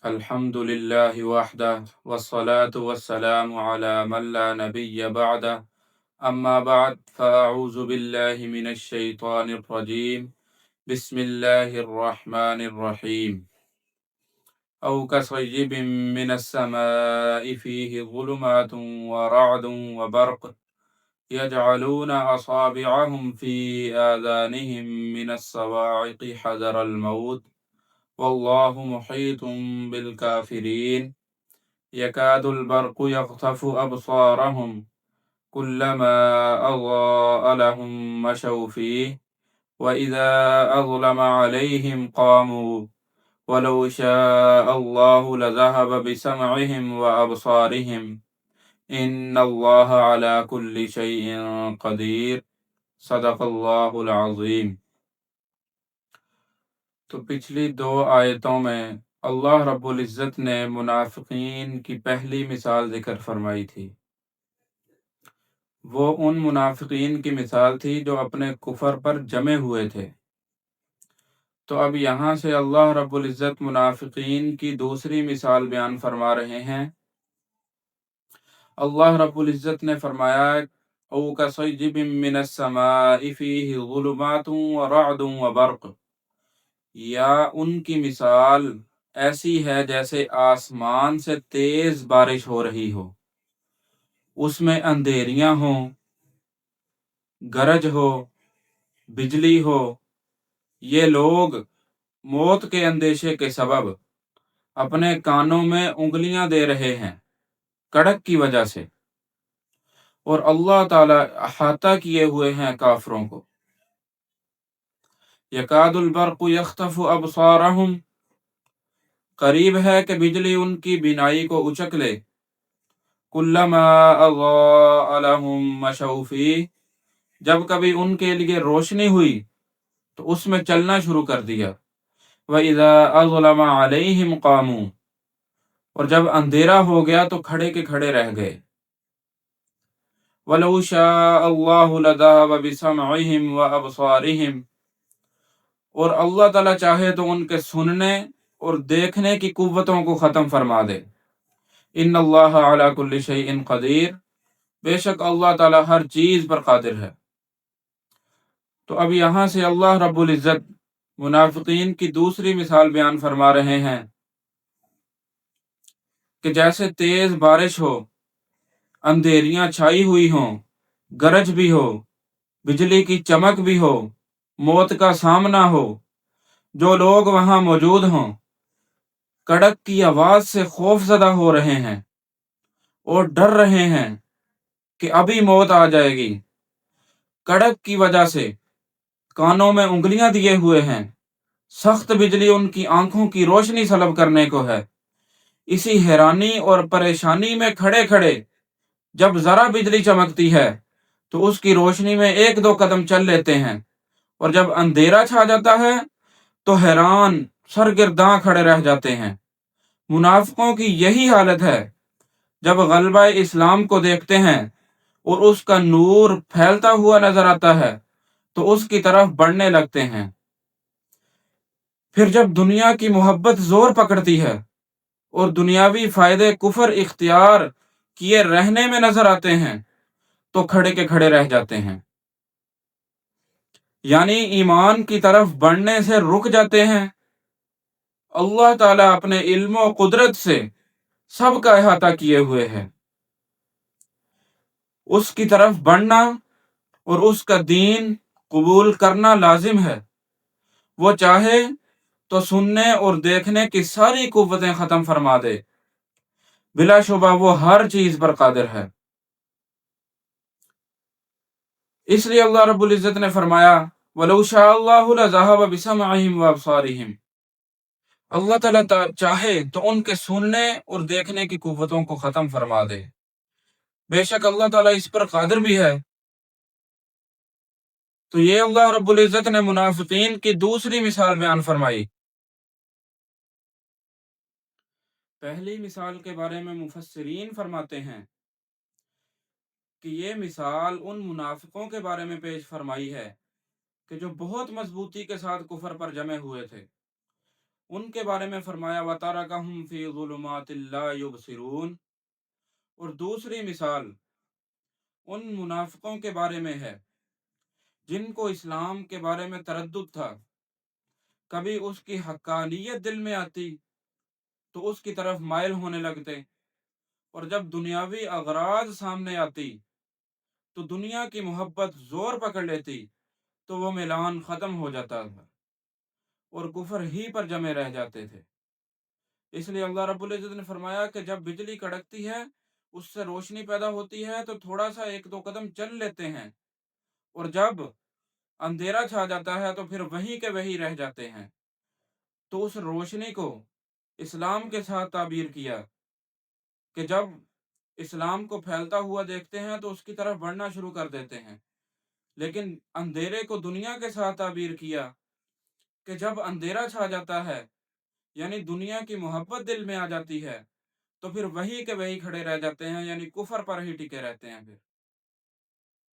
الحمد لله وحده والصلاة والسلام على من لا نبي بعده أما بعد فأعوذ بالله من الشيطان الرجيم بسم الله الرحمن الرحيم أو كصيب من السماء فيه ظلمات ورعد وبرق يجعلون أصابعهم في آذانهم من الصواعق حذر الموت والله محيط بالكافرين يكاد البرق يخطف أبصارهم كلما أضاء لهم مشوا فيه وإذا أظلم عليهم قاموا ولو شاء الله لذهب بسمعهم وأبصارهم إن الله على كل شيء قدير صدق اللہ العظیم۔ تو پچھلی دو آیتوں میں اللہ رب العزت نے منافقین کی پہلی مثال ذکر فرمائی تھی۔ وہ ان منافقین کی مثال تھی جو اپنے کفر پر جمے ہوئے تھے۔ تو اب یہاں سے اللہ رب العزت منافقین کی دوسری مثال بیان فرما رہے ہیں۔ اللہ رب العزت نے فرمایا او کصیب من السماء فیہ ظلمات ورعد وبرق، یا ان کی مثال ایسی ہے جیسے آسمان سے تیز بارش ہو رہی ہو، اس میں اندھیریاں ہوں، گرج ہو، بجلی ہو۔ یہ لوگ موت کے اندیشے کے سبب اپنے کانوں میں انگلیاں دے رہے ہیں کڑک کی وجہ سے، اور اللہ تعالی احاطہ کیے ہوئے ہیں کافروں کو۔ یکاد البرق یخطف ابصارہم، قریب ہے کہ بجلی ان کی بینائی کو اچک لے۔ کلما اضاء لہم مشوا فیہ، جب کبھی ان کے لیے روشنی ہوئی تو اس میں چلنا شروع کر دیا۔ وَإِذَا أَظْلَمَ عَلَيْهِمْ قَامُوا، اور جب اندھیرا ہو گیا تو کھڑے کے کھڑے رہ گئے۔ وَلَوْ شَاءَ اللَّهُ لَذَهَبَ بِسَمْعِهِمْ وَأَبْصَارِهِمْ، اور اللہ تعالیٰ چاہے تو ان کے سننے اور دیکھنے کی قوتوں کو ختم فرما دے۔ ان اللہ علی کل شیء قدیر، بے شک اللہ تعالیٰ ہر چیز پر قادر ہے۔ تو اب یہاں سے اللہ رب العزت منافقین کی دوسری مثال بیان فرما رہے ہیں کہ جیسے تیز بارش ہو، اندھیریاں چھائی ہوئی ہوں، گرج بھی ہو، بجلی کی چمک بھی ہو، موت کا سامنا ہو، جو لوگ وہاں موجود ہوں کڑک کی آواز سے خوف زدہ ہو رہے ہیں اور ڈر رہے ہیں کہ ابھی موت آ جائے گی۔ کڑک کی وجہ سے کانوں میں انگلیاں دیے ہوئے ہیں، سخت بجلی ان کی آنکھوں کی روشنی سلب کرنے کو ہے۔ اسی حیرانی اور پریشانی میں کھڑے کھڑے جب ذرا بجلی چمکتی ہے تو اس کی روشنی میں ایک دو قدم چل لیتے ہیں، اور جب اندھیرا چھا جاتا ہے تو حیران سرگرداں کھڑے رہ جاتے ہیں۔ منافقوں کی یہی حالت ہے، جب غلبہ اسلام کو دیکھتے ہیں اور اس کا نور پھیلتا ہوا نظر آتا ہے تو اس کی طرف بڑھنے لگتے ہیں۔ پھر جب دنیا کی محبت زور پکڑتی ہے اور دنیاوی فائدے کفر اختیار کیے رہنے میں نظر آتے ہیں تو کھڑے کے کھڑے رہ جاتے ہیں، یعنی ایمان کی طرف بڑھنے سے رک جاتے ہیں۔ اللہ تعالیٰ اپنے علم و قدرت سے سب کا احاطہ کیے ہوئے ہے۔ اس کی طرف بڑھنا اور اس کا دین قبول کرنا لازم ہے۔ وہ چاہے تو سننے اور دیکھنے کی ساری قوتیں ختم فرما دے، بلا شبہ وہ ہر چیز پر قادر ہے۔ اس لیے اللہ رب العزت نے فرمایا وَلَوْ شَاءَ اللَّهُ لَذَهَبَ بِسَمْعِهِمْ وَأَبْصَارِهِمْ، اللہ تعالیٰ چاہے تو ان کے سننے اور دیکھنے کی قوتوں کو ختم فرما دے، بے شک اللہ تعالیٰ اس پر قادر بھی ہے۔ تو یہ اللہ رب العزت نے منافقین کی دوسری مثال بیان فرمائی۔ پہلی مثال کے بارے میں مفسرین فرماتے ہیں کہ یہ مثال ان منافقوں کے بارے میں پیش فرمائی ہے کہ جو بہت مضبوطی کے ساتھ کفر پر جمے ہوئے تھے۔ ان کے بارے میں فرمایا وَتَرَكَهُمْ فِي ظُلُمَاتٍ لَا يُبْصِرُونَ۔ اور دوسری مثال ان منافقوں کے بارے میں ہے جن کو اسلام کے بارے میں تردد تھا، کبھی اس کی حقانیت دل میں آتی تو اس کی طرف مائل ہونے لگتے، اور جب دنیاوی اغراض سامنے آتی تو دنیا کی محبت زور پکڑ لیتی تو وہ میلان ختم ہو جاتا تھا اور کفر ہی پر جمے رہ جاتے تھے۔ اس لیے اللہ رب العزت نے فرمایا کہ جب بجلی کڑکتی ہے، اس سے روشنی پیدا ہوتی ہے تو تھوڑا سا ایک دو قدم چل لیتے ہیں، اور جب اندھیرا چھا جاتا ہے تو پھر وہیں کے وہیں رہ جاتے ہیں۔ تو اس روشنی کو اسلام کے ساتھ تعبیر کیا کہ جب اسلام کو پھیلتا ہوا دیکھتے ہیں تو اس کی طرف بڑھنا شروع کر دیتے ہیں، لیکن اندھیرے کو دنیا کے ساتھ تعبیر کیا کہ جب اندھیرا چھا جاتا ہے، یعنی دنیا کی محبت دل میں آ جاتی ہے، تو پھر وہی کے وہی کھڑے رہ جاتے ہیں، یعنی کفر پر ہی ٹکے رہتے ہیں پھر۔